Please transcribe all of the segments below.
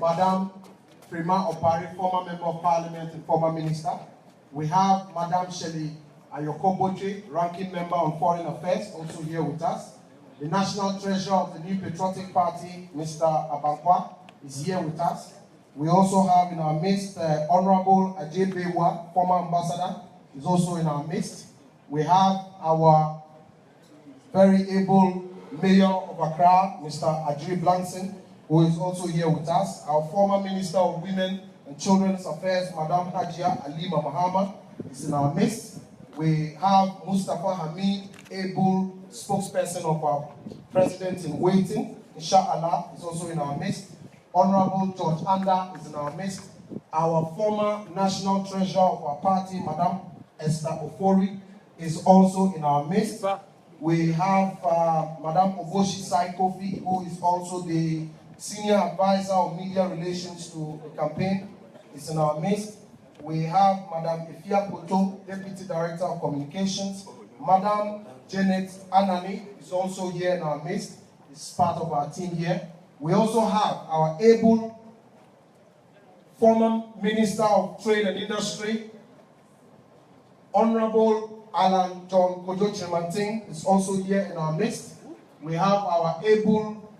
Madam Prima Opari, former Member of Parliament and former Minister. We have Madam Shelley Ayokoboche, Ranking Member on Foreign Affairs, also here with us. The National Treasurer of the New Patriotic Party, Mr. Abankwa, is here with us. We also have in our midst Honorable Ajay Bewa, former Ambassador, is also in our midst. We have our very able Mayor of Accra, Mr. Adri Blanson, who is also here with us. Our former Minister of Women and Children's Affairs, Madam Hajia Alima Mahama, is in our midst. We have Mustafa Hamid, able spokesperson of our President in Waiting, Inshallah, is also in our midst. Honorable George Anda is in our midst. Our former National Treasurer of our party, Madam Esther Ofori, is also in our midst. We have Madam Oboshi Sai Kofi, who is also the Senior Advisor of Media Relations to the campaign, is in our midst. We have Madam Ifia Poto, Deputy Director of Communications. Madam Janet Anani is also here in our midst, is part of our team here. We also have our able former Minister of Trade and Industry, Honorable Alan John Kojo Chemanting, is also here in our midst. We have our able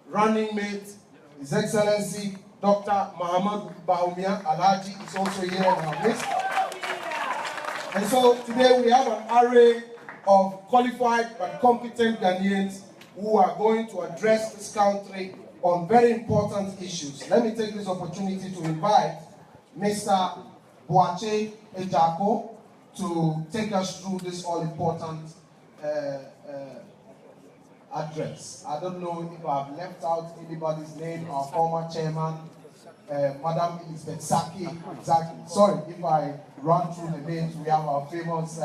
running mate, His Excellency Dr. Muhammad Bahumia Alhaji, is also here in our midst. And so today we have an array of qualified but competent Ghanaians who are going to address this country on very important issues. Let me take this opportunity to invite Mr. Boache Ejako to take us through this all-important address. I don't know if I've left out anybody's name, our former chairman, Madam Elizabeth Saki, exactly. Sorry if I run through the names. We have our famous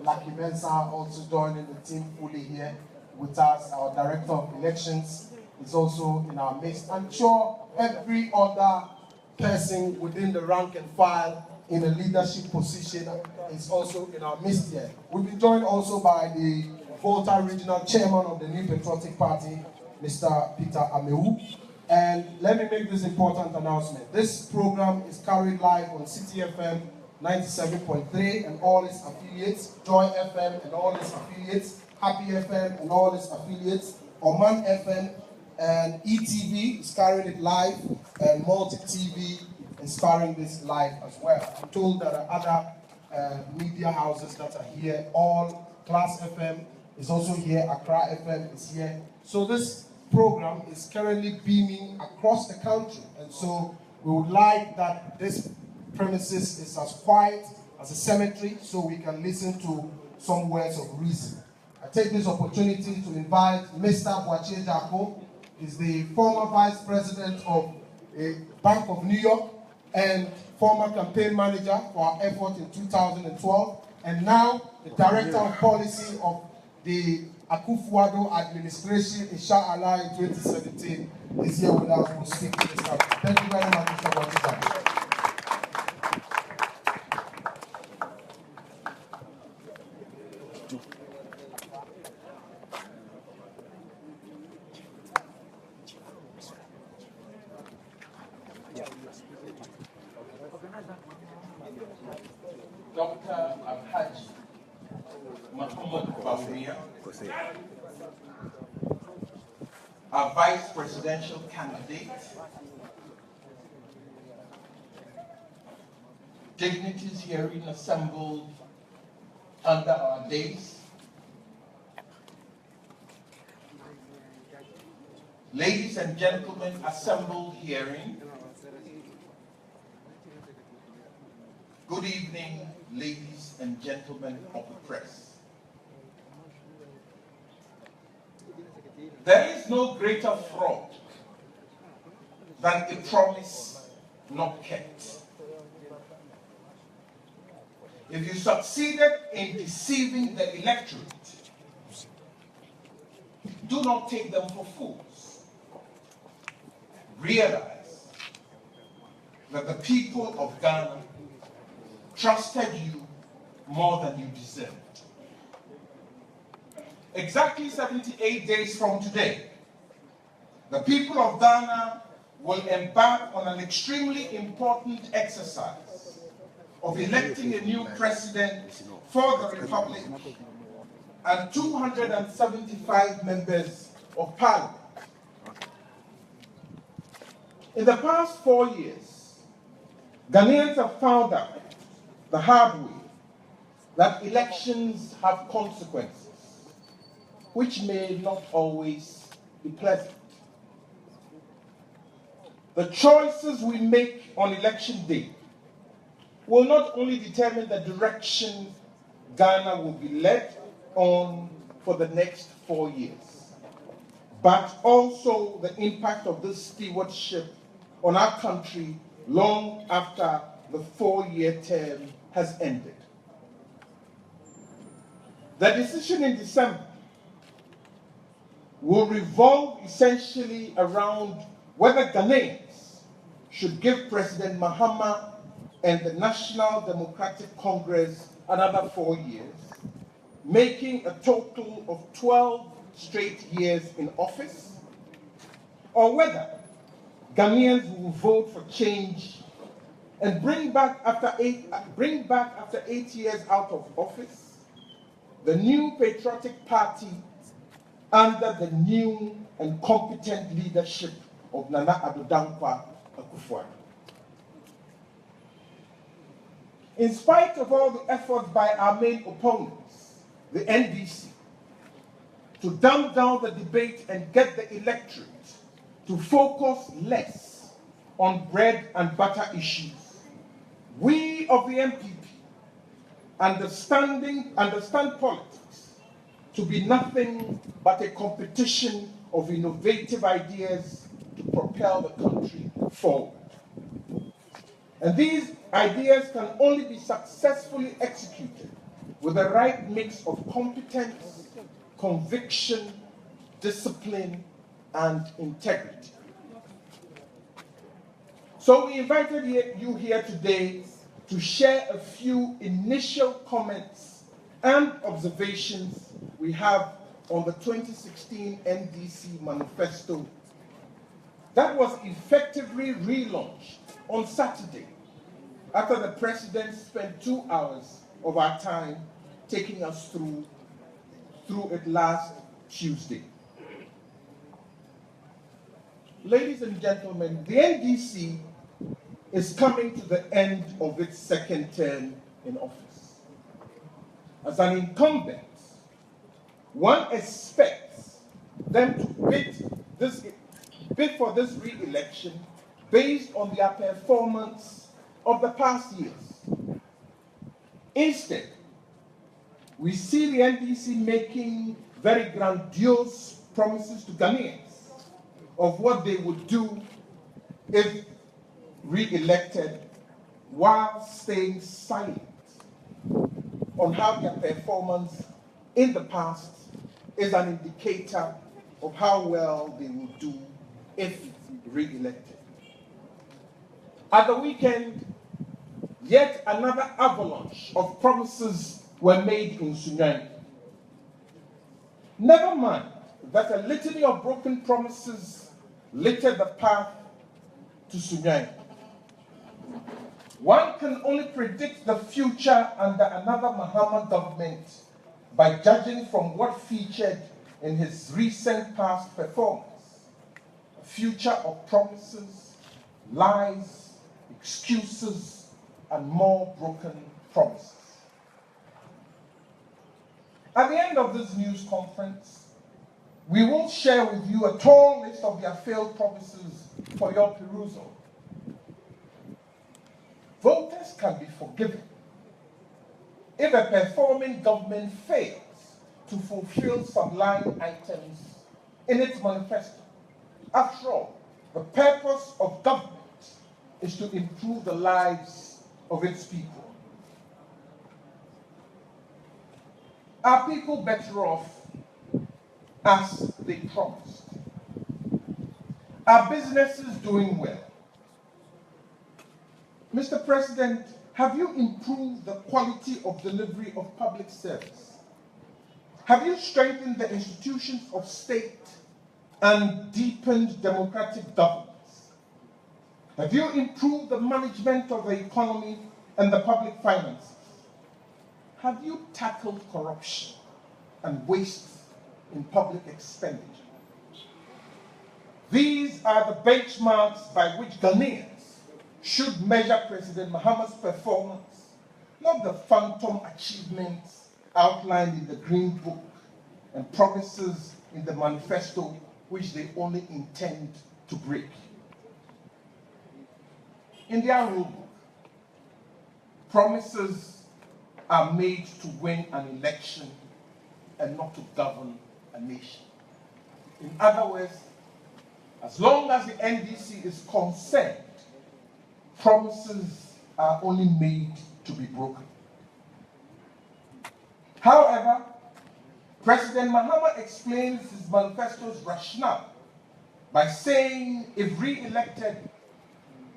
Lucky Mensa also joining the team fully here with us. Our Director of Elections is also in our midst. I'm sure every other person within the rank and file in a leadership position is also in our midst here. We've been joined also by the Volta Regional Chairman of the New Patriotic Party, Mr. Peter Amewu. And let me make this important announcement. This program is carried live on City FM 97.3 and all its affiliates, Joy FM and all its affiliates, Happy FM and all its affiliates, Oman FM, and ETV is carrying it live, and Multi TV is carrying this live as well. I'm told there are other media houses that are here. All Class FM is also here. Accra FM is here. So this program is currently beaming across the country, and so we would like that this premises is as quiet as a cemetery, so we can listen to some words of reason. I take this opportunity to invite Mr. Boache Ejako. He's the former Vice President of Bank of New York and former campaign manager for our effort in 2012, and now the Director of Policy of the Akufo-Addo administration, Inshallah, in 2017, is here with us to speak to this country. Thank you very much, Mr. Boache. Dr. Alhaji Muhammad Bahumia, our Vice Presidential candidate, dignitaries herein assembled under our dais, ladies and gentlemen assembled herein, good evening, ladies and gentlemen of the press. There is no greater fraud than a promise not kept. If you succeeded in deceiving the electorate, do not take them for fools. Realize that the people of Ghana trusted you more than you deserved. Exactly 78 days from today, the people of Ghana will embark on an extremely important exercise of electing a new president for the Republic and 275 members of Parliament. In the past 4 years, Ghanaians have found out the hard way that elections have consequences, which may not always be pleasant. The choices we make on election day will not only determine the direction Ghana will be led on for the next 4 years, but also the impact of this stewardship on our country long after the 4-year term has ended. The decision in December will revolve essentially around whether Ghanaians should give President Mahama and the National Democratic Congress another 4 years, making a total of 12 straight years in office, or whether Ghanaians will vote for change and bring back after 8 years out of office the new patriotic party under the new and competent leadership of Nana Addo Dankwa Akufo-Addo. In spite of all the efforts by our main opponents, the NDC, to dumb down the debate and get the electorate to focus less on bread and butter issues, we of the MPP understand politics to be nothing but a competition of innovative ideas to propel the country forward. And these ideas can only be successfully executed with the right mix of competence, conviction, discipline, and integrity. So we invited you here today to share a few initial comments and observations we have on the 2016 NDC manifesto that was effectively relaunched on Saturday after the President spent 2 hours of our time taking us through it last Tuesday. Ladies and gentlemen, the NDC is coming to the end of its second term in office. As an incumbent, one expects them to bid for this re-election based on their performance of the past years. Instead, we see the NDC making very grandiose promises to Ghanaians of what they would do if re-elected, while staying silent on how their performance in the past is an indicator of how well they will do if re-elected. At the weekend, yet another avalanche of promises were made in Sunyani. Never mind that a litany of broken promises littered the path to Sunyani. One can only predict the future under another Mahama government by judging from what featured in his recent past performance. A future of promises, lies, excuses, and more broken promises. At the end of this news conference, we will share with you a tall list of their failed promises for your perusal. Voters can be forgiven if a performing government fails to fulfill some line items in its manifesto. After all, the purpose of government is to improve the lives of its people. Are people better off as they promised? Are businesses doing well? Mr. President, have you improved the quality of delivery of public service? Have you strengthened the institutions of state and deepened democratic governance? Have you improved the management of the economy and the public finances? Have you tackled corruption and waste in public expenditure? These are the benchmarks by which Ghanaians should measure President Mahama's performance, not the phantom achievements outlined in the Green Book and promises in the manifesto which they only intend to break. In their rulebook, promises are made to win an election and not to govern a nation. In other words, as long as the NDC is concerned, promises are only made to be broken. However, President Mahama explains his manifesto's rationale by saying if re-elected,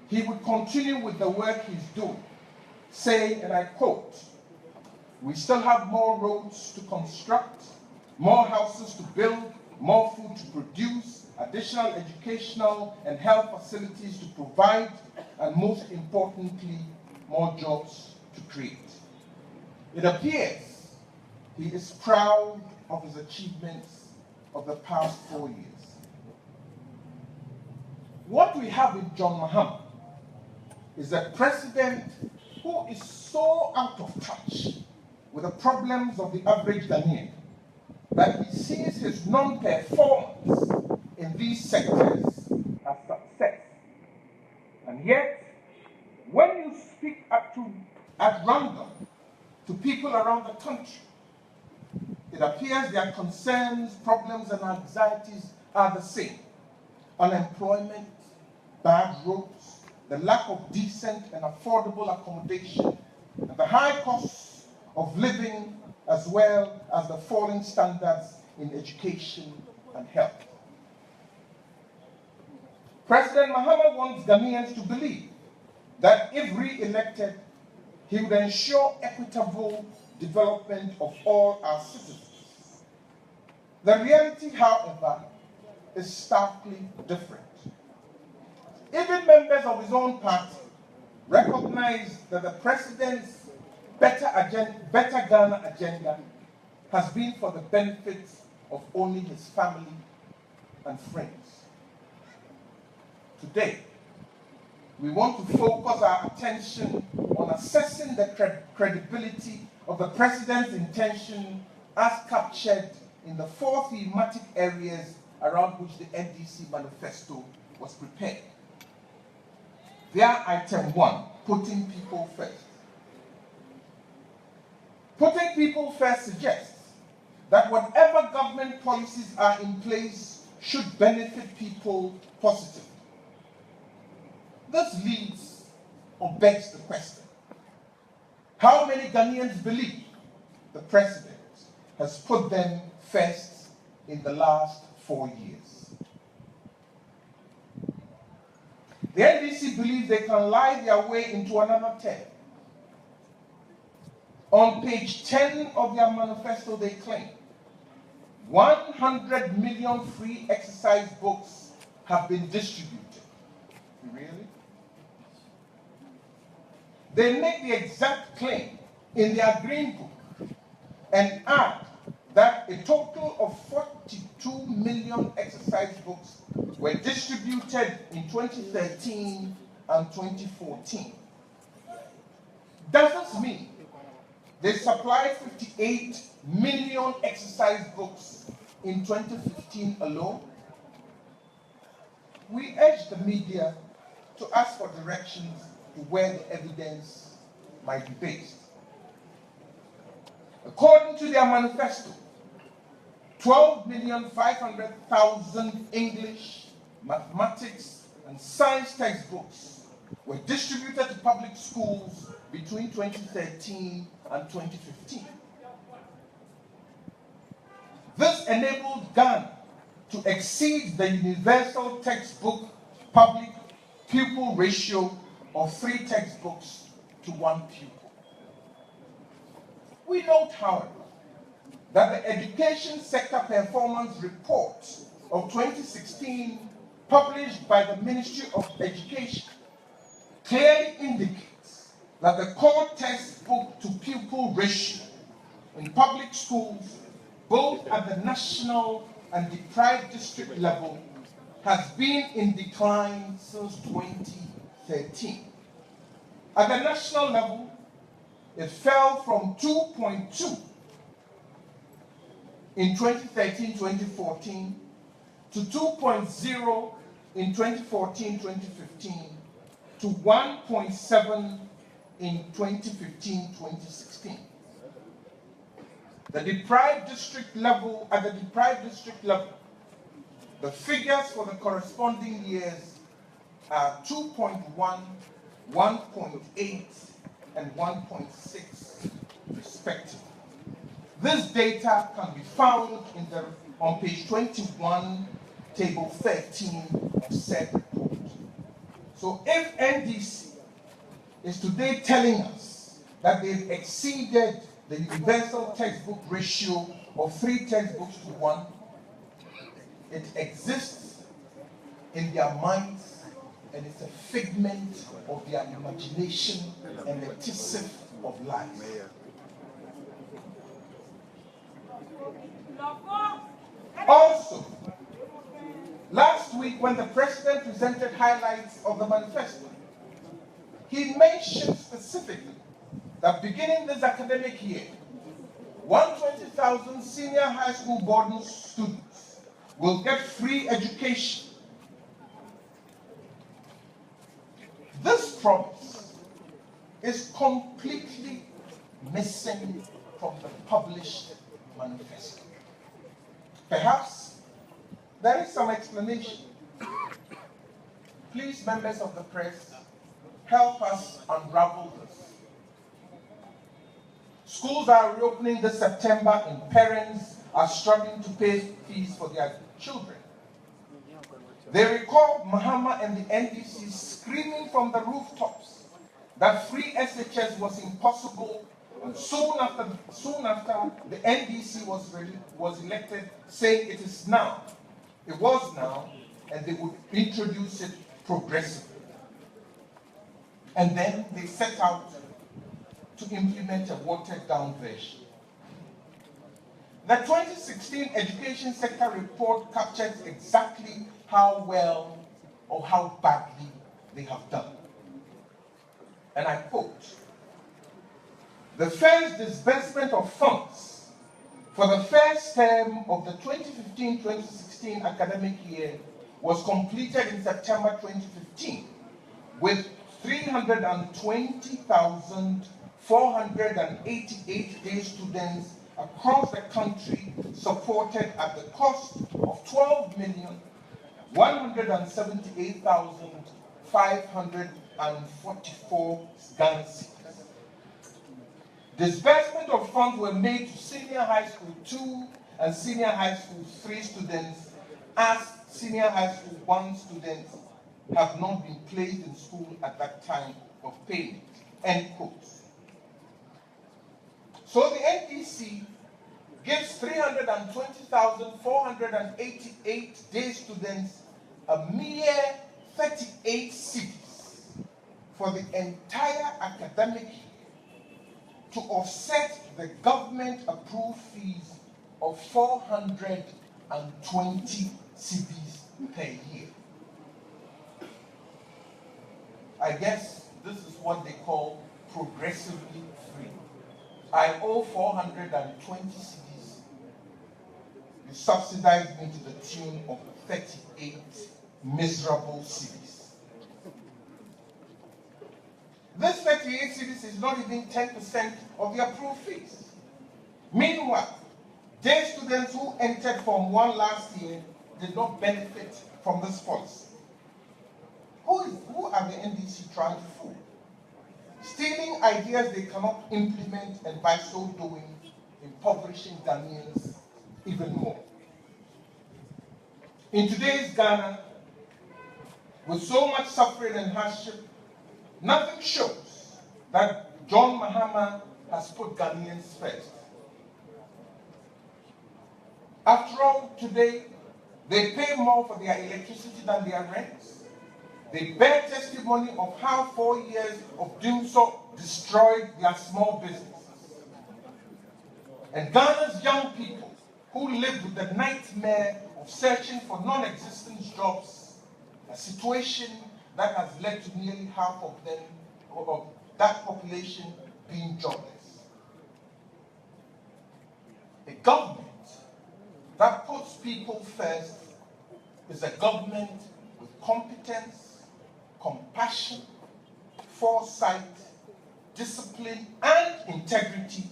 he would continue with the work he's doing, saying, and I quote, "We still have more roads to construct, more houses to build, more food to produce, additional educational and health facilities to provide, and most importantly, more jobs to create." It appears he is proud of his achievements of the past 4 years. What we have with John Mahama is a president who is so out of touch with the problems of the average Ghanaian that he sees his non-performance in these sectors as success. And yet, when you speak at random to people around the country, it appears their concerns, problems, and anxieties are the same. Unemployment, bad roads, the lack of decent and affordable accommodation, and the high costs of living, as well as the falling standards in education and health. President Mahama wants Ghanaians to believe that if re-elected, he would ensure equitable development of all our citizens. The reality, however, is starkly different. Even members of his own party recognize that the president's better Ghana agenda has been for the benefit of only his family and friends. Today, we want to focus our attention on assessing the credibility of the president's intention as captured in the 4 thematic areas around which the NDC manifesto was prepared. Their item 1, putting people first. Putting people first suggests that whatever government policies are in place should benefit people positively. This leads or begs the question: how many Ghanaians believe the president has put them first in the last 4 years? The NDC believes they can lie their way into another term. On page 10 of their manifesto, they claim 100 million free exercise books have been distributed. Really? They make the exact claim in their Green Book and add that a total of 42 million exercise books were distributed in 2013 and 2014. Does this mean they supplied 58 million exercise books in 2015 alone? We urge the media to ask for directions to where the evidence might be based. According to their manifesto, 12,500,000 English, mathematics, and science textbooks were distributed to public schools between 2013 and 2015. This enabled Ghana to exceed the universal textbook public pupil ratio of 3 textbooks to 1 pupil. We note, however, that the Education Sector Performance Report of 2016, published by the Ministry of Education, clearly indicates that the core textbook to pupil ratio in public schools, both at the national and deprived district level, has been in decline since 2013. At the national level, it fell from 2.2 in 2013-2014 to 2.0 in 2014-2015 to 1.7 in 2015-2016. At the deprived district level, the figures for the corresponding years are 2.1, 1.8, and 1.6 respectively. This data can be found on page 21, table 13 of said report. So if NDC is today telling us that they've exceeded the universal textbook ratio of 3 textbooks to 1, it exists in their minds and it's a figment of their imagination and a tissue of lies. Also, last week when the president presented highlights of the manifesto, he mentioned specifically that beginning this academic year, 120,000 senior high school boarding students will get free education. This promise is completely missing from the published manifesto. Perhaps there is some explanation. Please, members of the press, help us unravel this. Schools are reopening this September and parents are struggling to pay fees for their children. They recall Mahama and the NDC screaming from the rooftops that free SHS was impossible, and soon after the NDC was elected, saying it is now. It was now, and they would introduce it progressively. And then they set out to implement a watered-down version. The 2016 Education Sector Report captures exactly how well or how badly they have done. And I quote, "The first disbursement of funds for the first term of the 2015-2016 academic year was completed in September 2015 with 320,488 day students across the country supported at the cost of 12,178,544 Ghana cedis. Disbursement of funds were made to Senior High School 2 and Senior High School 3 students, as Senior High School 1 students have not been placed in school at that time of payment." End quote. So the NDC gives 320,488 day students a mere 38 cedis for the entire academic year to offset the government-approved fees of 420 cedis per year. I guess this is what they call progressively free. I owe 420 cedis. You subsidize me to the tune of 38 miserable cedis. This 38 cedis is not even 10% of the approved fees. Meanwhile, day students who entered Form 1 last year did not benefit from this policy. Who are the NDC trying to fool? Stealing ideas they cannot implement, and by so doing, impoverishing Ghanaians even more. In today's Ghana, with so much suffering and hardship, nothing shows that John Mahama has put Ghanaians first. After all, today, They pay more for their electricity than their rents. They bear testimony of how 4 years of doing so destroyed their small businesses. And Ghana's young people who live with the nightmare of searching for non-existent jobs, a situation that has led to nearly half of them, of that population, being jobless. A government that puts people first is a government with competence, compassion, foresight, discipline, and integrity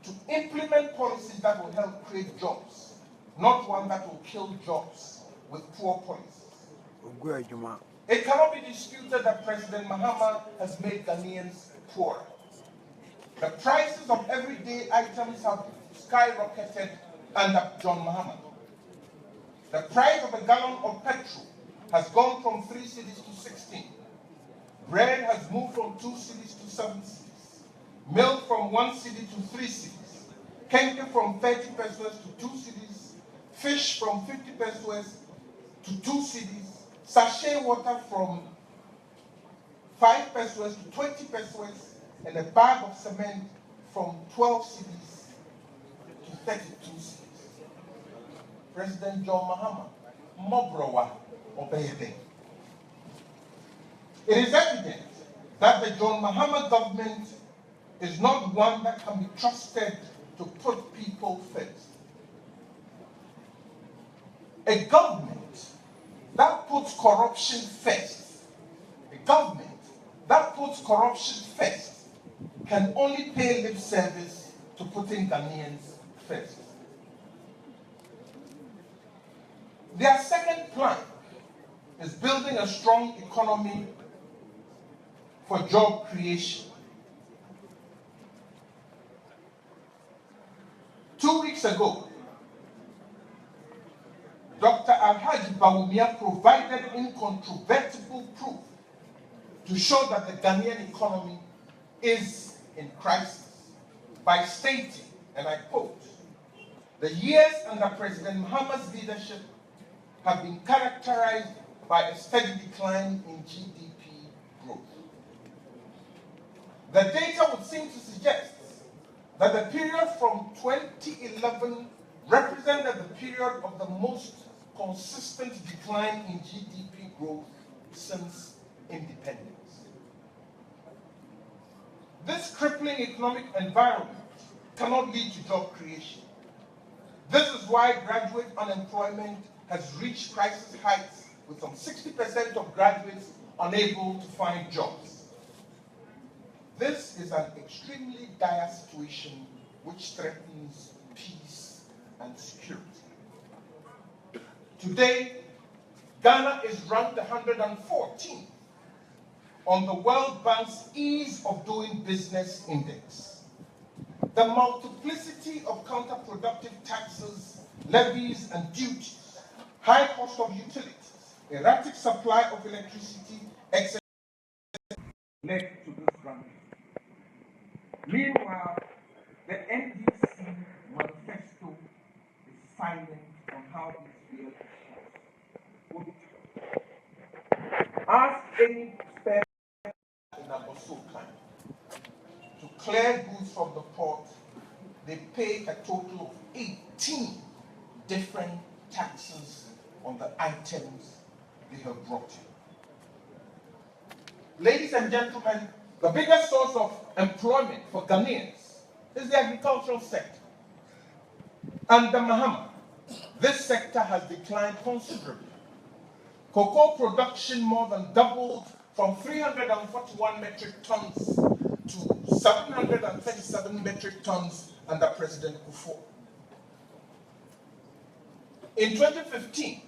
to implement policies that will help create jobs, not one that will kill jobs with poor policies. It cannot be disputed that President Mahama has made Ghanaians poorer. The prices of everyday items have skyrocketed under John Mahama. The price of a gallon of petrol has gone from 3 cedis to 16. Bread has moved from 2 cedis to 7 cedis. Milk from 1 cedi to 3 cedis. Kenke from 30 pesos to 2 cedis. Fish from 50 pesos to 2 cedis. Sachet water from 5 pesos to 20 pesos. And a bag of cement from 12 cedis to 32 cedis. President John Mahama, Mobrowa Obeyede. It is evident that the John Mahama government is not one that can be trusted to put people first. A government that puts corruption first, a government that puts corruption first, can only pay lip service to putting Ghanaians first. Their second plan is building a strong economy for job creation. 2 weeks ago, Dr. Alhaji Bawumia provided incontrovertible proof to show that the Ghanaian economy is in crisis by stating, and I quote, "The years under President Mahama's leadership have been characterized by a steady decline in GDP growth." The data would seem to suggest that the period from 2011 represented the period of the most consistent decline in GDP growth since independence. This crippling economic environment cannot lead to job creation. This is why graduate unemployment has reached crisis heights, with some 60% of graduates unable to find jobs. This is an extremely dire situation which threatens peace and security. Today, Ghana is ranked 114 on the World Bank's Ease of Doing Business Index. The multiplicity of counterproductive taxes, levies, and duties, high cost of utilities, erratic supply of electricity, etc., led to this ranking. Meanwhile, the NDC manifesto is silent on how these real issues will be tackled. Ask any spare in D-Cryme to clear goods from the port, they pay a total of 18 different taxes on the items they have brought in. Ladies and gentlemen, the biggest source of employment for Ghanaians is the agricultural sector. Under Mahama, this sector has declined considerably. Cocoa production more than doubled from 341 metric tons to 737 metric tons under President Kufuor. In 2015,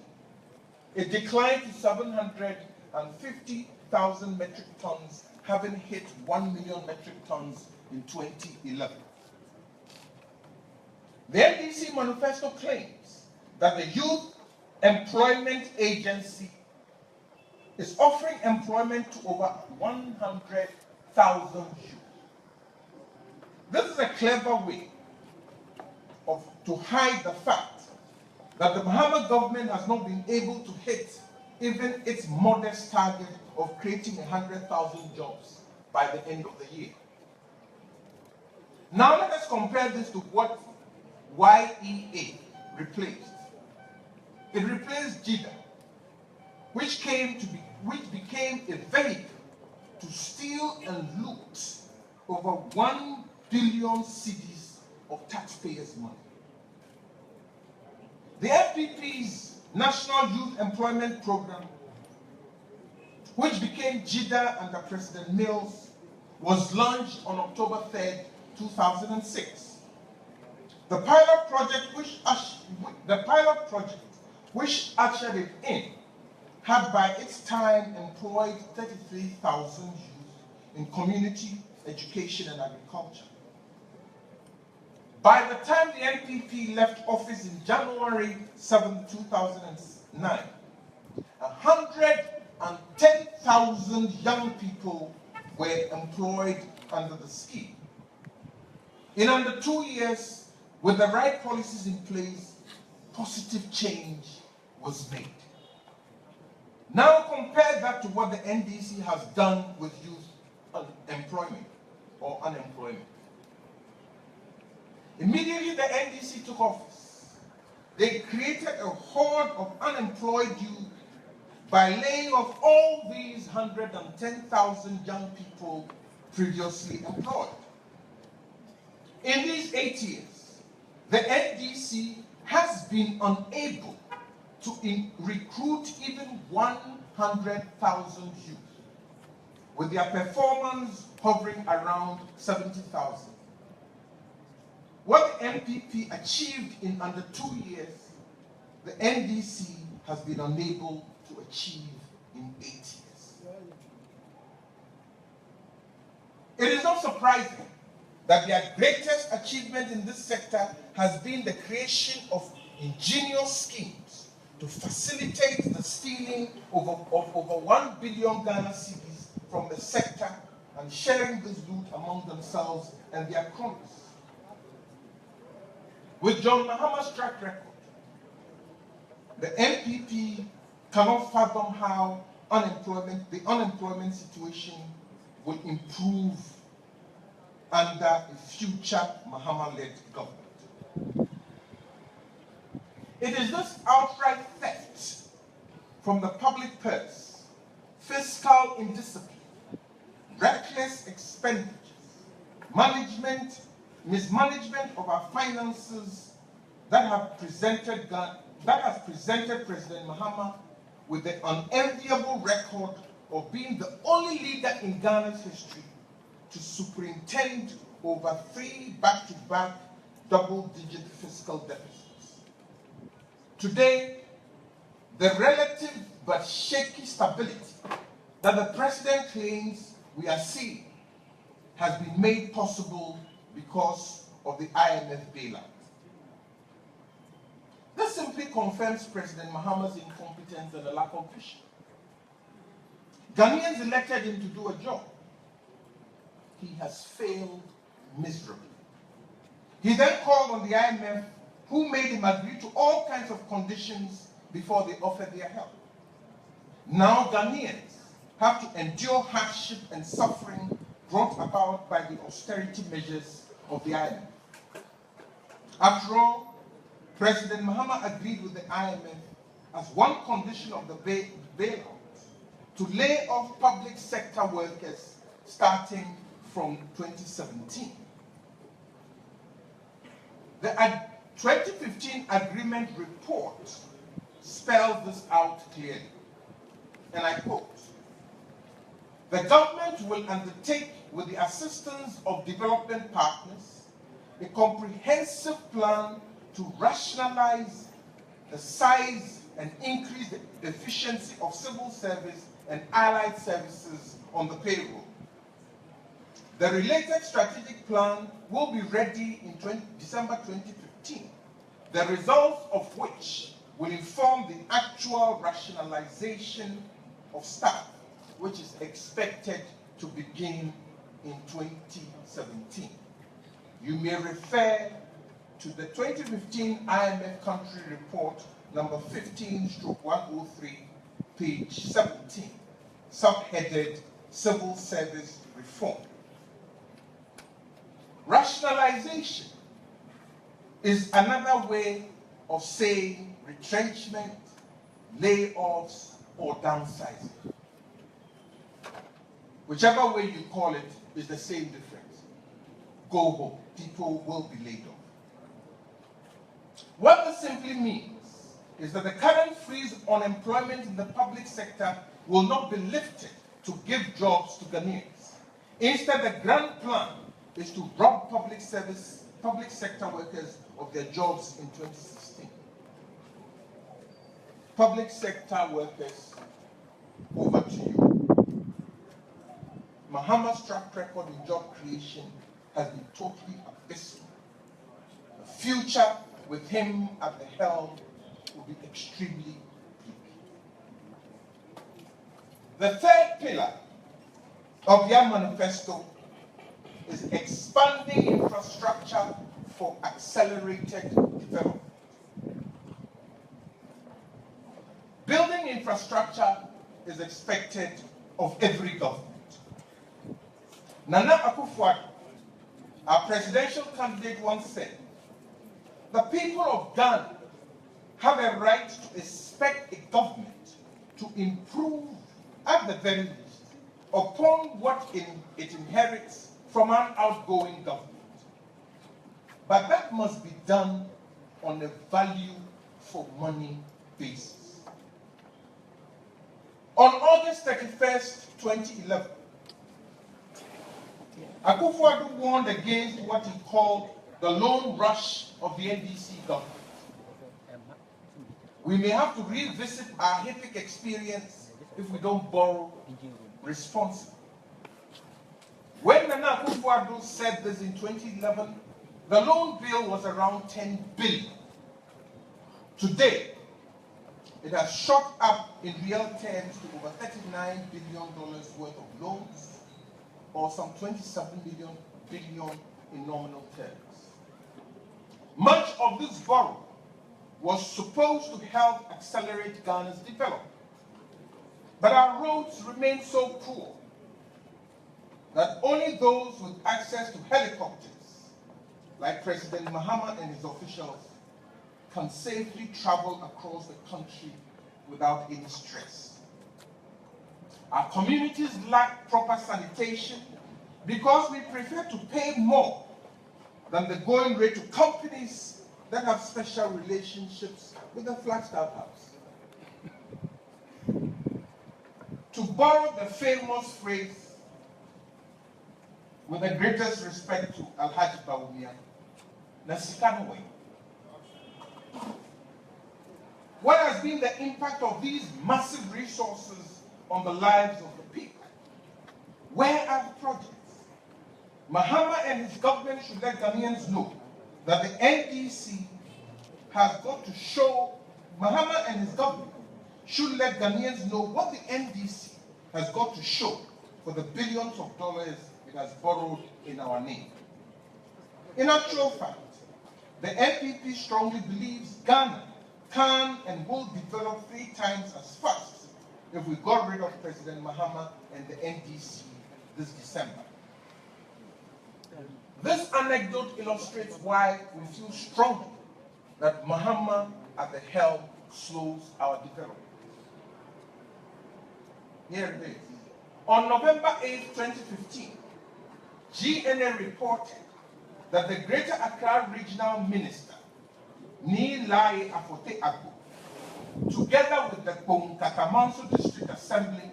it declined to 750,000 metric tons, having hit 1 million metric tons in 2011. The NDC manifesto claims that the Youth Employment Agency is offering employment to over 100,000 youth. This is a clever way to hide the fact that the Mahama government has not been able to hit even its modest target of creating 100,000 jobs by the end of the year. Now let us compare this to what YEA replaced. It replaced JIDA, which became a vehicle to steal and loot over 1 billion cedis of taxpayers' money. The FPP's National Youth Employment Program, which became JIDA under President Mills, was launched on October 3rd, 2006. The pilot project which ushered it in had by its time employed 33,000 youth in community, education, and agriculture. By the time the NPP left office in January 7, 2009, 110,000 young people were employed under the scheme. In under 2 years, with the right policies in place, positive change was made. Now compare that to what the NDC has done with youth employment or unemployment. Immediately the NDC took office, they created a horde of unemployed youth by laying off all these 110,000 young people previously employed. In these 8 years, the NDC has been unable to recruit even 100,000 youth, with their performance hovering around 70,000. What the NPP achieved in under 2 years, the NDC has been unable to achieve in 8 years. It is not surprising that their greatest achievement in this sector has been the creation of ingenious schemes to facilitate the stealing of over 1 billion Ghana cedis from the sector and sharing this loot among themselves and their cronies. With John Mahama's track record, the NPP cannot fathom how the unemployment situation will improve under a future Mahama-led government. It is this outright theft from the public purse, fiscal indiscipline, reckless expenditures, mismanagement of our finances that has presented President Mahama with the unenviable record of being the only leader in Ghana's history to superintend over 3 back-to-back double-digit fiscal deficits. Today, the relative but shaky stability that the president claims we are seeing has been made possible because of the IMF bailout. This simply confirms President Mahama's incompetence and a lack of vision. Ghanaians elected him to do a job. He has failed miserably. He then called on the IMF, who made him agree to all kinds of conditions before they offered their help. Now Ghanaians have to endure hardship and suffering brought about by the austerity measures of the IMF. After all, President Mahama agreed with the IMF as one condition of the bailout to lay off public sector workers starting from 2017. The 2015 agreement report spells this out clearly, and I quote, "The government will undertake, with the assistance of development partners, a comprehensive plan to rationalize the size and increase the efficiency of civil service and allied services on the payroll. The related strategic plan will be ready in December 2015, the results of which will inform the actual rationalization of staff, which is expected to begin in 2017. You may refer to the 2015 IMF Country Report number 15/103, page 17, subheaded Civil Service Reform. Rationalization is another way of saying retrenchment, layoffs, or downsizing. Whichever way you call it is the same difference. Go home. People will be laid off. What this simply means is that the current freeze on employment in the public sector will not be lifted to give jobs to Ghanaians. Instead, the grand plan is to rob public sector workers of their jobs in 2016. Public sector workers, over to you. Mahama's track record in job creation has been totally abysmal. The future with him at the helm will be extremely bleak. The third pillar of their manifesto is expanding infrastructure for accelerated development. Building infrastructure is expected of every government. Nana Akufo-Addo, our presidential candidate, once said, the people of Ghana have a right to expect a government to improve, at the very least, upon what it inherits from an outgoing government. But that must be done on a value for money basis. On August 31st, 2011, Akufo-Addo warned against what he called the loan rush of the NDC government. We may have to revisit our HIPIC experience if we don't borrow responsibly. When Nana Akufo-Addo said this in 2011, the loan bill was around 10 billion. Today, it has shot up in real terms to over $39 billion worth of loans, or some 27 billion in nominal terms. Much of this borrowing was supposed to help accelerate Ghana's development. But our roads remain so poor that only those with access to helicopters, like President Mahama and his officials, can safely travel across the country without any stress. Our communities lack proper sanitation because we prefer to pay more than the going rate to companies that have special relationships with the Flagstaff House. To borrow the famous phrase, with the greatest respect to Alhaji Bawumia, Nasikano. What has been the impact of these massive resources on the lives of the people? Where are the projects? Mahama and his government should let Ghanaians know that the NDC has got to show, Mahama and his government should let Ghanaians know what the NDC has got to show for the billions of dollars it has borrowed in our name. In actual fact, the NPP strongly believes Ghana can and will develop 3 times as fast if we got rid of President Mahama and the NDC this December. This anecdote illustrates why we feel strongly that Mahama at the helm slows our development. Here it is. On November 8, 2015, GNA reported that the Greater Accra Regional Minister, Ni Lai Afote Agbo, together with the Katamanso District Assembly,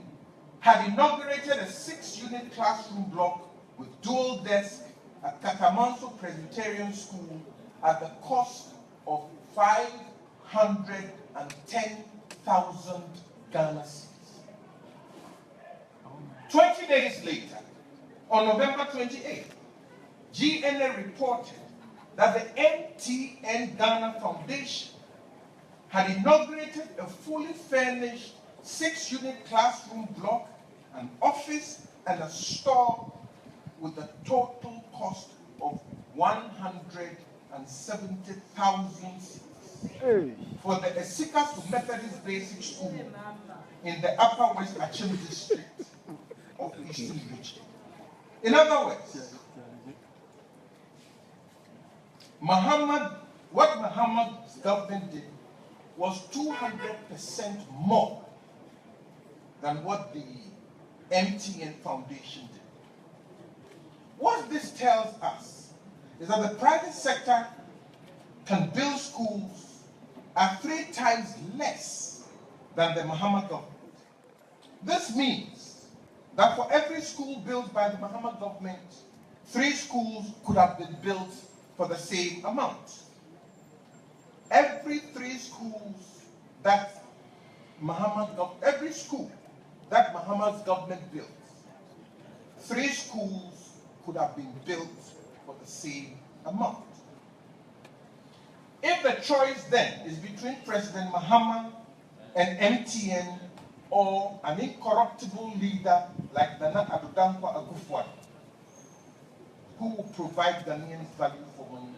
had inaugurated a 6-unit classroom block with dual desks at Katamanso Presbyterian School at the cost of 510,000 Ghana cedis. 20 days later, on November 28th, GNA reported that the MTN Ghana Foundation had inaugurated a fully furnished 6-unit classroom block, an office, and a store with a total cost of 100 170,000 seats for the Esikas to Methodist Basic School in the Upper West Achim district of Eastern Region. In other words, what Muhammad's government did was 200% more than what the MTN Foundation did. What this tells us is that the private sector can build schools at 3 times less than the Muhammad government. This means that for every school built by the Muhammad government, 3 schools could have been built for the same amount. Every 3 schools that every school that Muhammad's government built, 3 schools could have been built for the same amount. If the choice then is between President Muhammad and MTN or an incorruptible leader like Nana Addo Dankwa Akufo-Addo, who will provide Ghanaians value for money,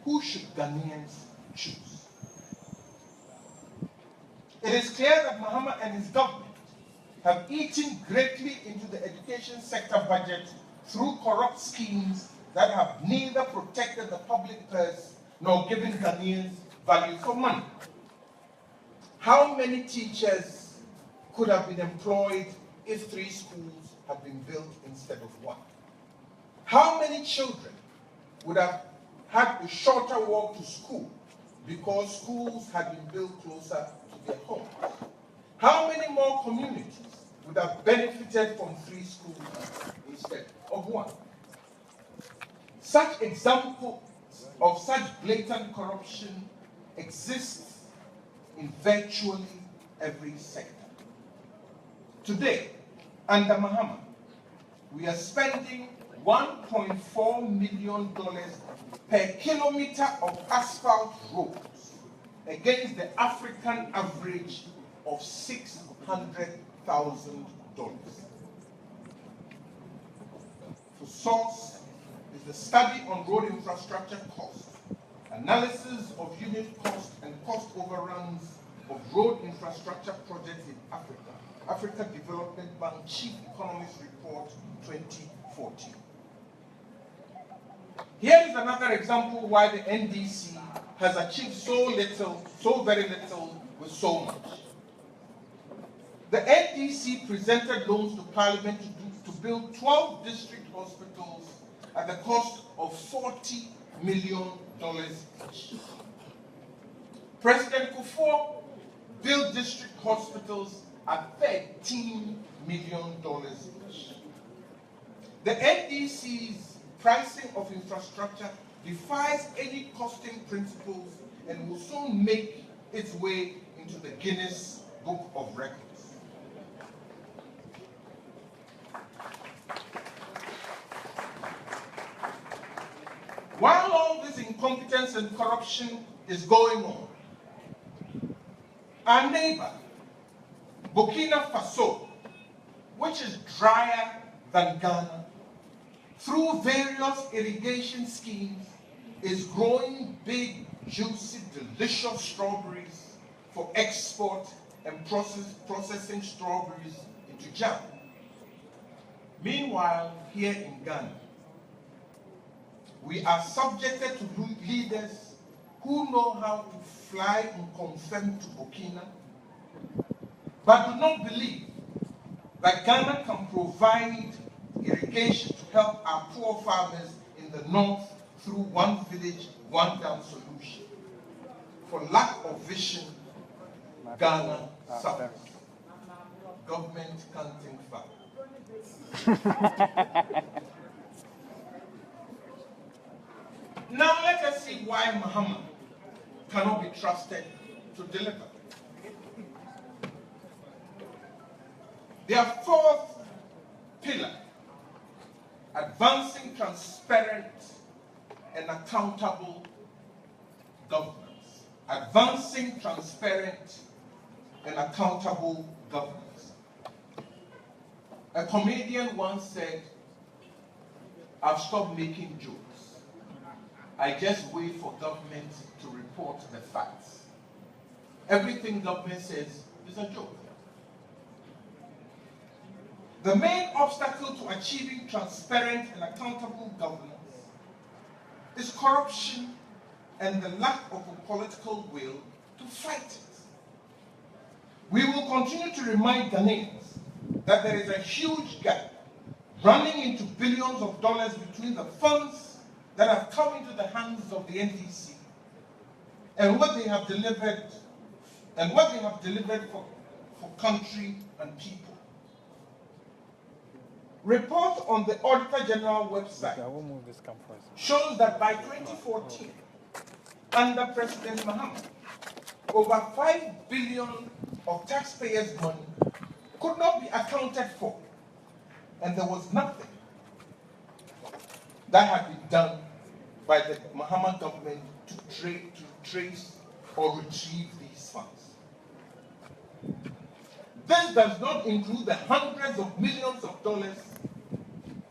who should Ghanaians choose? It is clear that Muhammad and his government have eaten greatly into the education sector budget through corrupt schemes that have neither protected the public purse nor given Ghanaians value for money. How many teachers could have been employed if 3 schools had been built instead of 1? How many children would have had a shorter walk to school because schools had been built closer to their homes? How many more communities would have benefited from 3 schools instead of 1? Such examples of such blatant corruption exists in virtually every sector. Today, under Muhammad, we are spending $1.4 million per kilometer of asphalt roads against the African average of $600,000. The source is the study on road infrastructure costs, analysis of unit cost and cost overruns of road infrastructure projects in Africa, Africa Development Bank Chief Economist Report 2014. Here is another example why the NDC has achieved so very little with so much. The NDC presented loans to Parliament to build 12 district hospitals at the cost of $40 million each. President Kufuor built district hospitals at $13 million each. The NDC's pricing of infrastructure defies any costing principles and will soon make its way into the Guinness Book of Records. While all this incompetence and corruption is going on, our neighbor, Burkina Faso, which is drier than Ghana, through various irrigation schemes, is growing big, juicy, delicious strawberries for export and processing strawberries into jam. Meanwhile, here in Ghana, we are subjected to leaders who know how to fly and confirm to Burkina, but do not believe that Ghana can provide irrigation to help our poor farmers in the north through one village, one dam solution. For lack of vision, Ghana suffers. Government can't think far. Now let us see why Muhammad cannot be trusted to deliver. Their 4th pillar, advancing transparent and accountable governance. Advancing transparent and accountable governance. A comedian once said, "I've stopped making jokes. I just wait for government to report the facts. Everything government says is a joke. The main obstacle to achieving transparent and accountable governance is corruption and the lack of a political will to fight it. We will continue to remind Ghanaians that there is a huge gap running into billions of dollars between the funds that have come into the hands of the NDC and what they have delivered for country and people. Report on the Auditor General website shows that by 2014, under President Mahama, over 5 billion of taxpayers' money could not be accounted for, and there was nothing that had been done by the Mahama government to trace or retrieve these funds. This does not include the hundreds of millions of dollars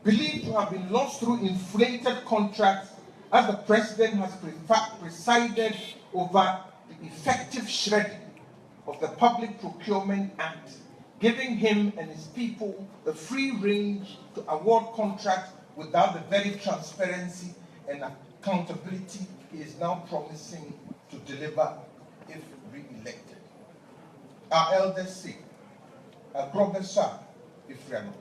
believed to have been lost through inflated contracts, as the president has presided over the effective shredding of the Public Procurement Act, giving him and his people the free range to award contracts without the very transparency and accountability he is now promising to deliver if re-elected. Our elders say, a professor if we are not.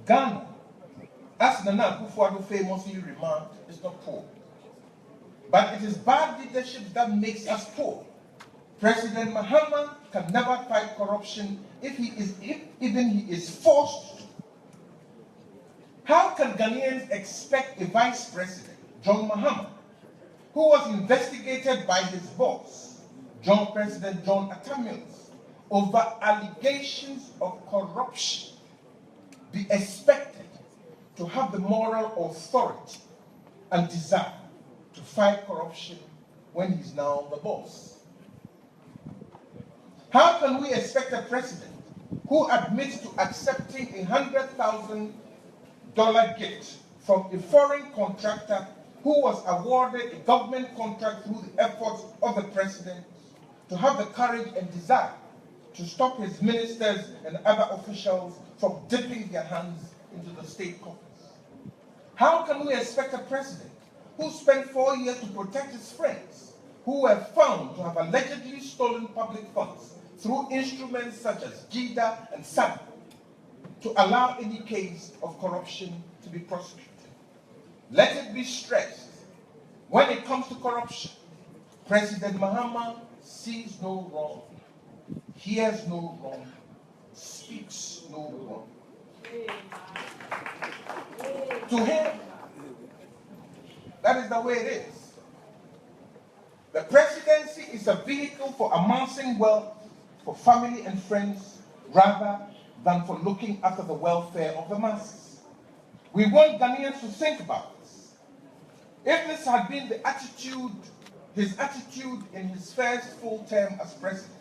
Ghana, as Nana Akufo-Addo famously remarked, is not poor. But it is bad leadership that makes us poor. President Mahama can never fight corruption if even he is forced to. How can Ghanaians expect a vice president, John Mahama, who was investigated by his boss, President John Atta Mills, over allegations of corruption, be expected to have the moral authority and desire to fight corruption when he's now the boss? How can we expect a president who admits to accepting a $100,000 gift from a foreign contractor who was awarded a government contract through the efforts of the president to have the courage and desire to stop his ministers and other officials from dipping their hands into the state coffers? How can we expect a president who spent 4 years to protect his friends who were found to have allegedly stolen public funds through instruments such as GIDA and SAD to allow any case of corruption to be prosecuted? Let it be stressed, when it comes to corruption, President Mahama sees no wrong, hears no wrong, speaks no wrong. To him, that is the way it is. The presidency is a vehicle for amassing wealth for family and friends rather than for looking after the welfare of the masses. We want Ghanaians to think about this. If this had been the attitude, his attitude in his first full term as president,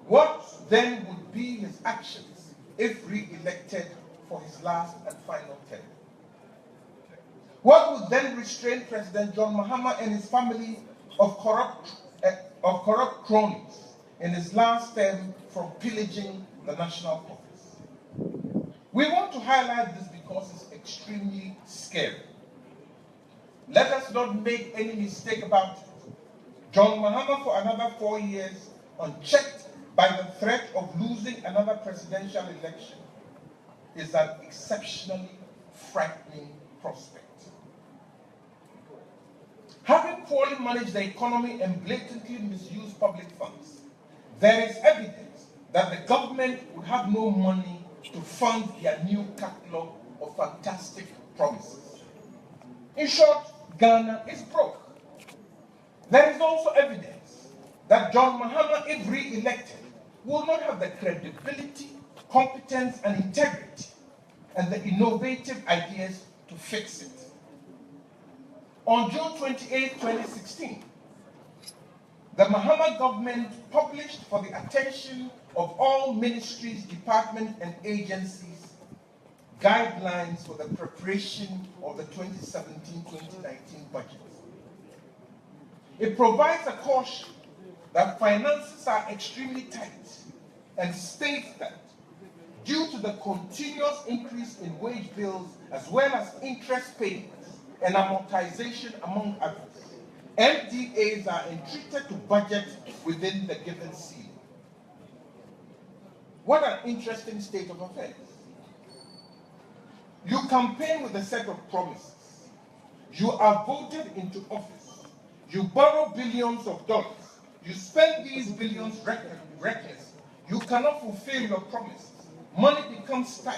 what then would be his actions if re-elected for his last and final term? What would then restrain President John Mahama and his family of corrupt cronies in his last term from pillaging the national coffers? We want to highlight this because it's extremely scary. Let us not make any mistake about it. John Mahama for another 4 years, unchecked by the threat of losing another presidential election, is an exceptionally frightening prospect. Having poorly managed the economy and blatantly misused public funds, there is evidence that the government would have no money to fund their new catalogue of fantastic promises. In short, Ghana is broke. There is also evidence that John Mahama, if re-elected, will not have the credibility, competence, and integrity, and the innovative ideas to fix it. On June 28, 2016, the Mahama government published for the attention of all ministries, departments, and agencies guidelines for the preparation of the 2017-2019 budget. It provides a caution that finances are extremely tight and states that due to the continuous increase in wage bills as well as interest payments and amortization among others, MDAs are entreated to budget within the given ceiling. What an interesting state of affairs. You campaign with a set of promises. You are voted into office. You borrow billions of dollars. You spend these billions recklessly. You cannot fulfill your promises. Money becomes tight.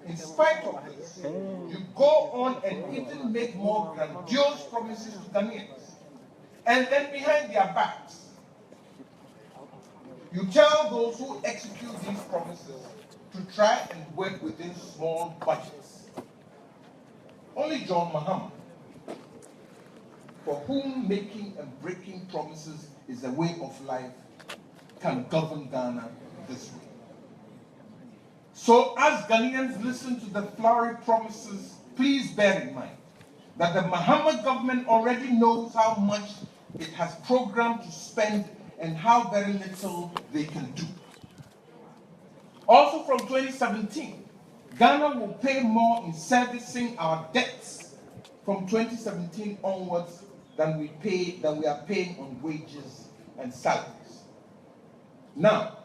In spite of this, you go on and even make more grandiose promises to Ghanaians. And then behind their backs, you tell those who execute these promises to try and work within small budgets. Only John Mahama, for whom making and breaking promises is a way of life, can govern Ghana this way. So as Ghanaians listen to the flowery promises, please bear in mind that the Mahama government already knows how much it has programmed to spend and how very little they can do. Also from 2017, Ghana will pay more in servicing our debts from 2017 onwards than we are paying on wages and salaries. Now,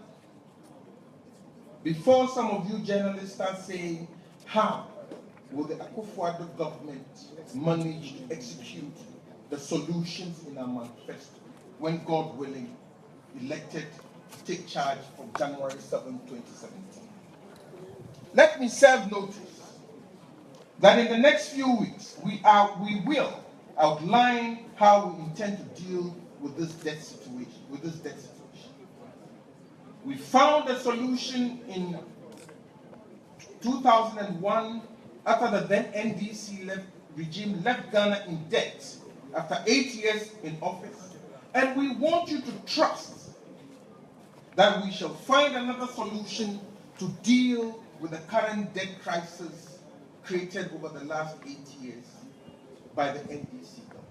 before some of you journalists start saying, how will the Akufo-Addo government manage to execute the solutions in our manifesto when, God willing, elected to take charge from January 7, 2017? Let me serve notice that in the next few weeks, we will outline how we intend to deal with this debt situation. We found a solution in 2001 after the then NDC regime left Ghana in debt after 8 years in office. And we want you to trust that we shall find another solution to deal with the current debt crisis created over the last 8 years by the NDC government.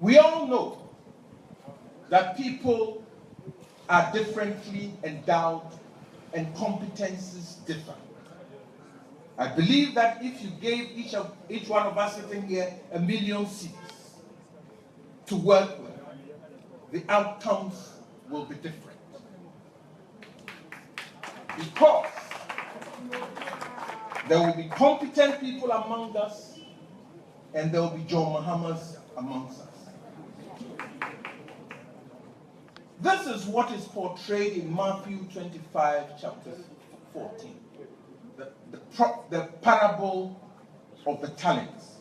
We all know that people are differently endowed and competencies differ. I believe that if you gave each one of us sitting here 1 million seats to work with, the outcomes will be different. Because there will be competent people among us and there will be John Mahamas amongst us. This is what is portrayed in Matthew 25, chapter 14, the parable of the talents.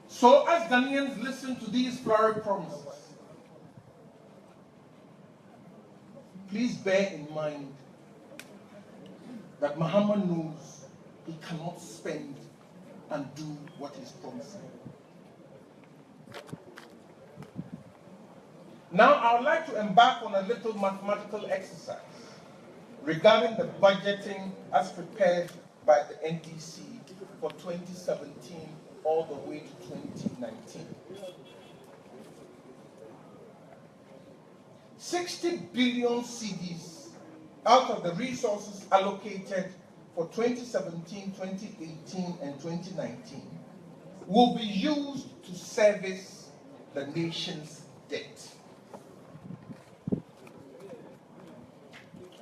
So as Ghanaians listen to these flowery promises, please bear in mind that Mahama knows he cannot spend and do what he's promising. Now, I would like to embark on a little mathematical exercise regarding the budgeting as prepared by the NDC for 2017 all the way to 2019. 60 billion cedis out of the resources allocated for 2017, 2018, and 2019 will be used to service the nation's debt.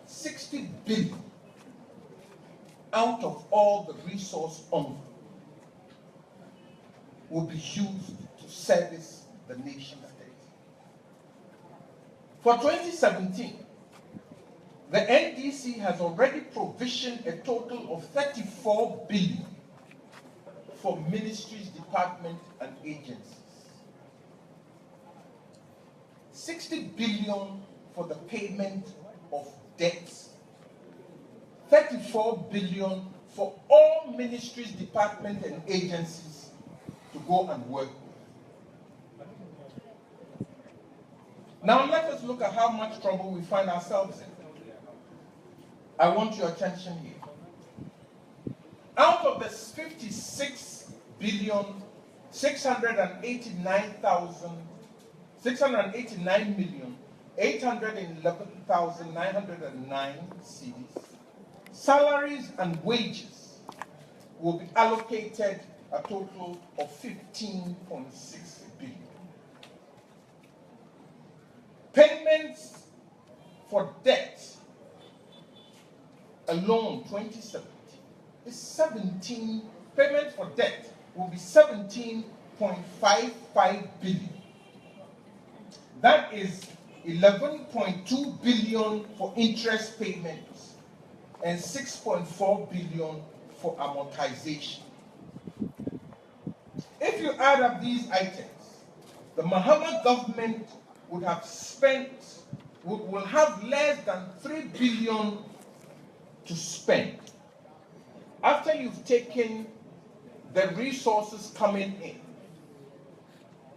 60 billion out of all the resource on will be used to service the nation's debt. For 2017, the NDC has already provisioned a total of 34 billion for ministries, departments, and agencies. 60 billion for the payment of debts, 34 billion for all ministries, departments, and agencies to go and work with. Now let us look at how much trouble we find ourselves in. I want your attention here. Out of the 689,811,909 cedis, salaries and wages will be allocated a total of 15.6 billion. Payments for debt alone, 2070, is 17. Payments for debt will be 17.55 billion. That is 11.2 billion for interest payments and 6.4 billion for amortization. If you add up these items, the Mahama government would have will have less than 3 billion to spend. After you've taken the resources coming in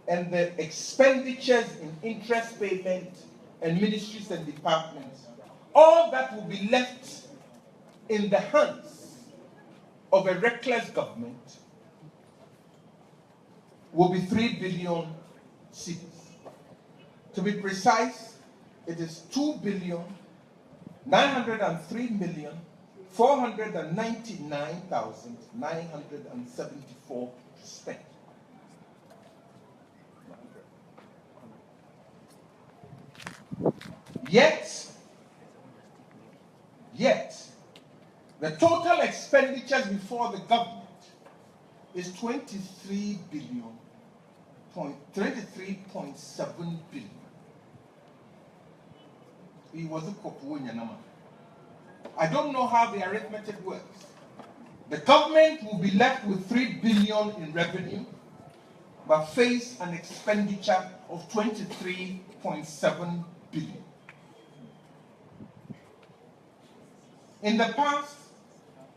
and the expenditures in interest payment and ministries and departments, all that will be left in the hands of a reckless government will be 3 billion cedis. To be precise, it is 2,903,499,974 to spend. Yet, the total expenditures before the government is 23.7 billion. I don't know how the arithmetic works. The government will be left with 3 billion in revenue, but face an expenditure of 23.7 billion. In the past,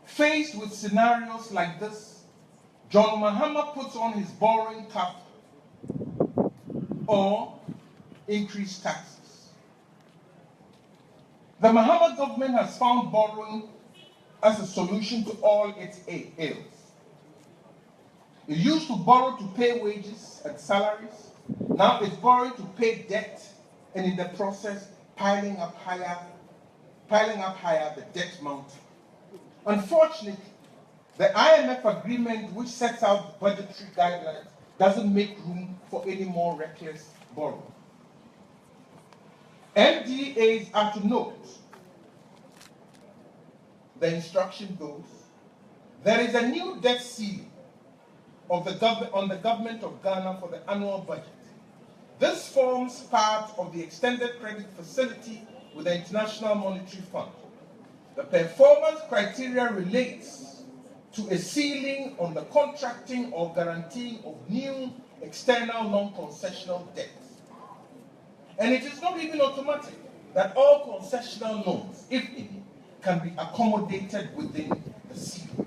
faced with scenarios like this, John Mahama puts on his borrowing cap or increased taxes. The Mahama government has found borrowing as a solution to all its ills. It used to borrow to pay wages and salaries. Now it's borrowing to pay debt, and in the process, piling up higher the debt mountain. Unfortunately, the IMF agreement, which sets out budgetary guidelines, doesn't make room for any more reckless borrowing. MDAs are to note. The instruction goes, there is a new debt ceiling on the government of Ghana for the annual budget. This forms part of the extended credit facility with the International Monetary Fund. The performance criteria relates to a ceiling on the contracting or guaranteeing of new external non-concessional debts. And it is not even automatic that all concessional loans, if any, can be accommodated within the ceiling.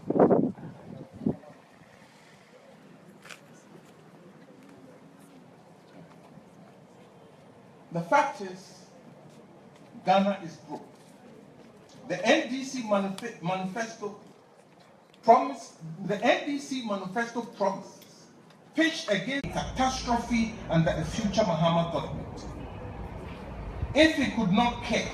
The fact is, Ghana is broke. The NDC manifesto promises, pitched against catastrophe under a future Mahama government. If he could not care,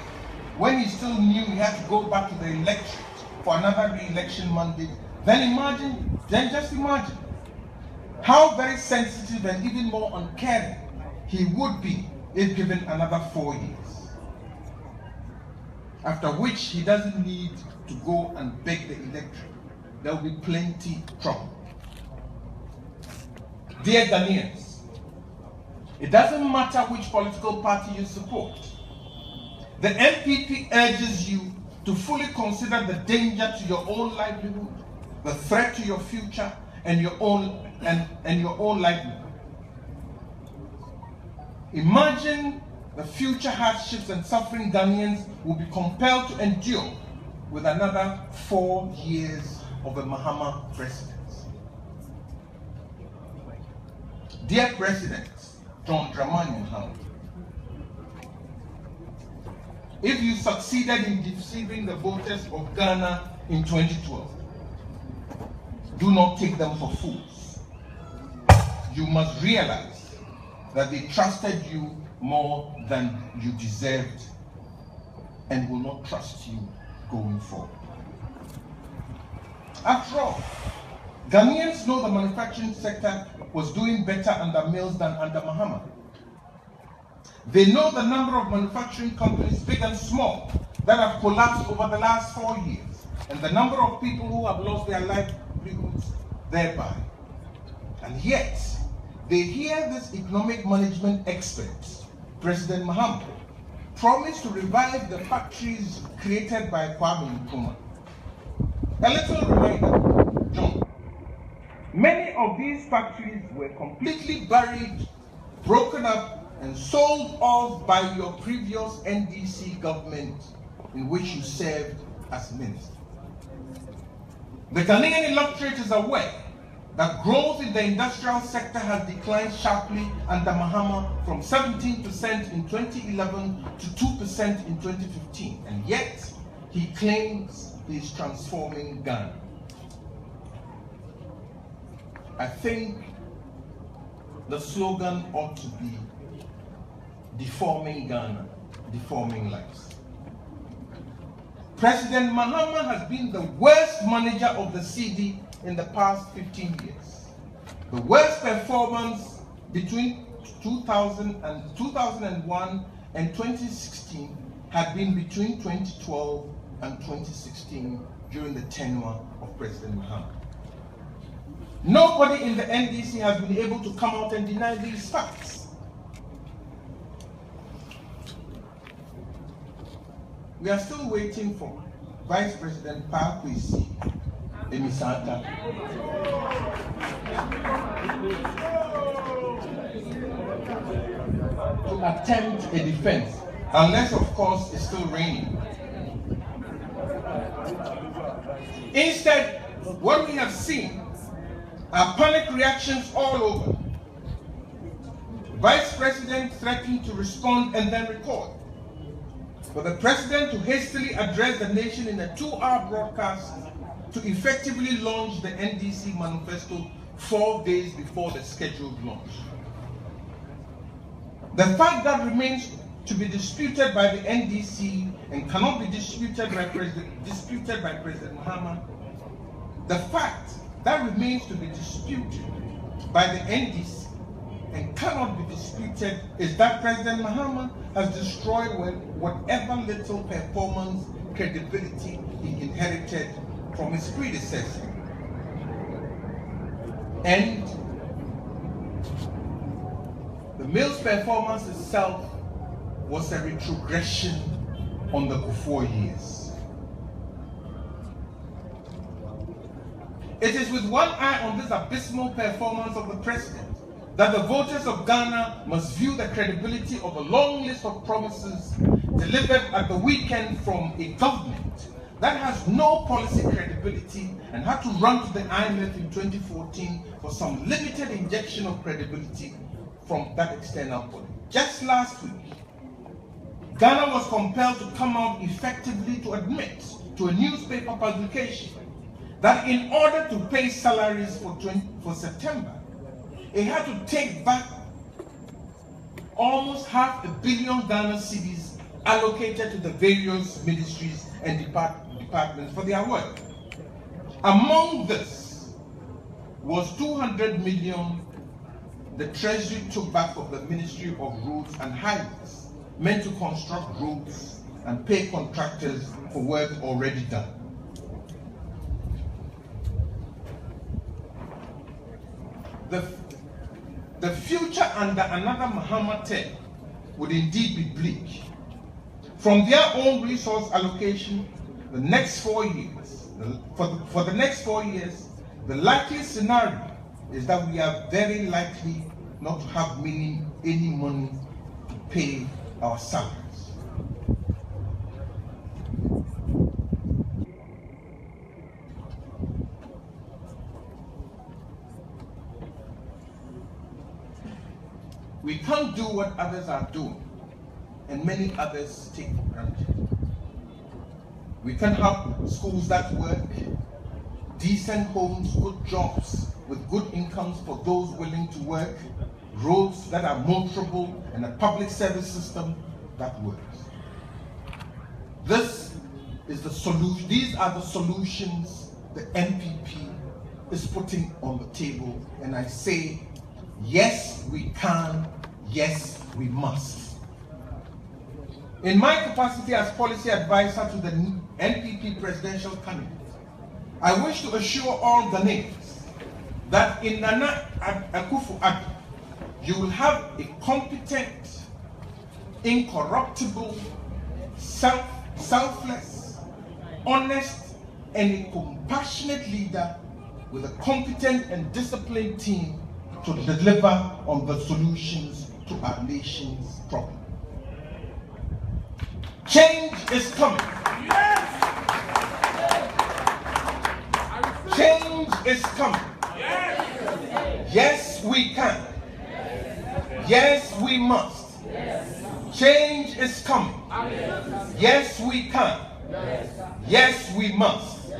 when he still knew he had to go back to the electorate for another re-election mandate, then just imagine how very sensitive and even more uncaring he would be if given another 4 years. After which he doesn't need to go and beg the electorate. There will be plenty of trouble. Dear Ghanaians, it doesn't matter which political party you support. The MPP urges you to fully consider the danger to your own livelihood, the threat to your future, and your own livelihood. Imagine the future hardships and suffering Ghanaians will be compelled to endure with another 4 years of a Mahama presidency. Dear President John Dramani Mahama, if you succeeded in deceiving the voters of Ghana in 2012, do not take them for fools. You must realize that they trusted you more than you deserved and will not trust you going forward. After all, Ghanaians know the manufacturing sector was doing better under Mills than under Mahama. They know the number of manufacturing companies, big and small, that have collapsed over the last 4 years, and the number of people who have lost their livelihoods thereby. And yet, they hear this economic management expert, President Mahama, promise to revive the factories created by Kwame Nkrumah. A little reminder, John. Many of these factories were completely buried, broken up, and sold off by your previous NDC government in which you served as minister. The Ghanaian electorate is aware that growth in the industrial sector has declined sharply under Mahama from 17% in 2011 to 2% in 2015, and yet he claims he is transforming Ghana. I think the slogan ought to be deforming Ghana, deforming lives. President Mahama has been the worst manager of the CD in the past 15 years. The worst performance between 2001 and 2016 had been between 2012 and 2016 during the tenure of President Mahama. Nobody in the NDC has been able to come out and deny these facts. We are still waiting for Vice President Kwesi Emisanta to attempt a defense, unless, of course, it's still raining. Instead, what we have seen are panic reactions all over. Vice President threatened to respond and then record. For the President to hastily address the nation in a 2-hour broadcast to effectively launch the NDC manifesto 4 days before the scheduled launch. The fact that remains to be disputed by the NDC and cannot be disputed by President Mahama, the fact that remains to be disputed by the NDC and cannot be disputed is that President Mahama has destroyed whatever little performance credibility he inherited from his predecessor. And the Mills performance itself was a retrogression on the before years. It is with one eye on this abysmal performance of the President that the voters of Ghana must view the credibility of a long list of promises delivered at the weekend from a government that has no policy credibility and had to run to the IMF in 2014 for some limited injection of credibility from that external body. Just last week, Ghana was compelled to come out effectively to admit to a newspaper publication that in order to pay salaries for September, it had to take back almost $500 million Ghana cedis allocated to the various ministries and departments for their work. Among this was 200 million the Treasury took back from the Ministry of Roads and Highways, meant to construct roads and pay contractors for work already done. The future under another Mahama term would indeed be bleak. From their own resource allocation, the next 4 years, for the next 4 years, the likely scenario is that we are very likely not to have any money to pay our salaries. We can't do what others are doing, and many others take for granted. We can have schools that work, decent homes, good jobs with good incomes for those willing to work, roads that are motorable, and a public service system that works. This is the solution. These are the solutions the NPP is putting on the table, and I say, yes, we can, yes, we must. In my capacity as policy advisor to the NPP presidential candidate, I wish to assure all Ghanaians that in Nana Akufo-Addo, you will have a competent, incorruptible, selfless, honest, and a compassionate leader with a competent and disciplined team to deliver on the solutions to our nation's problems. Change is coming. Yes. Change is coming. Yes. Yes, we can. Yes, we must. Change is coming. Yes, we can. Yes, we must.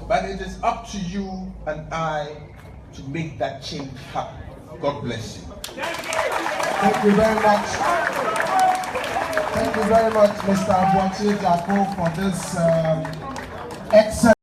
But it is up to you and I to make that change happen. God bless you. Thank you very much. Thank you very much, Mr. Abuachi Jako, for this excellent